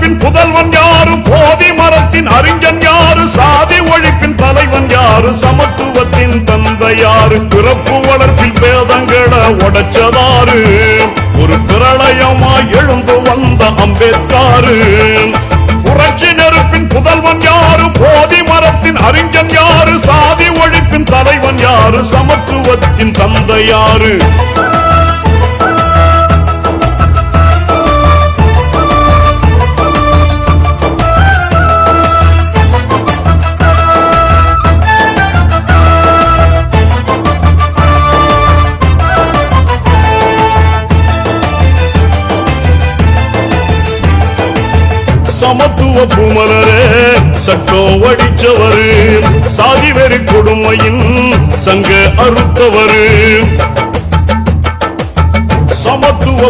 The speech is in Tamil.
நெருப்பின் புதல்வன் யாரு, போதி மரத்தின் அறிஞன் யாரு, சாதி ஒழிப்பின் தலைவன் யாரு, சமத்துவத்தின் தந்தை யாரு, பிறப்பு வளர்ப்பில் பேதங்களை உடைச்சதாரு, ஒரு பிரளயமாய் எழுந்து வந்த அம்பேத்கர். புரட்சி நெருப்பின் புதல்வன் யாரு, போதி மரத்தின் அறிஞன் யாரு, சாதி ஒழிப்பின் தலைவன் யாரு, சமத்துவத்தின் தந்தை யாரு. சமத்துவ பூமலரே சட்டம் வடிச்சவரு, சாதி வெறி கொடுமையின் சங்க அறுத்தவரு. சமத்துவ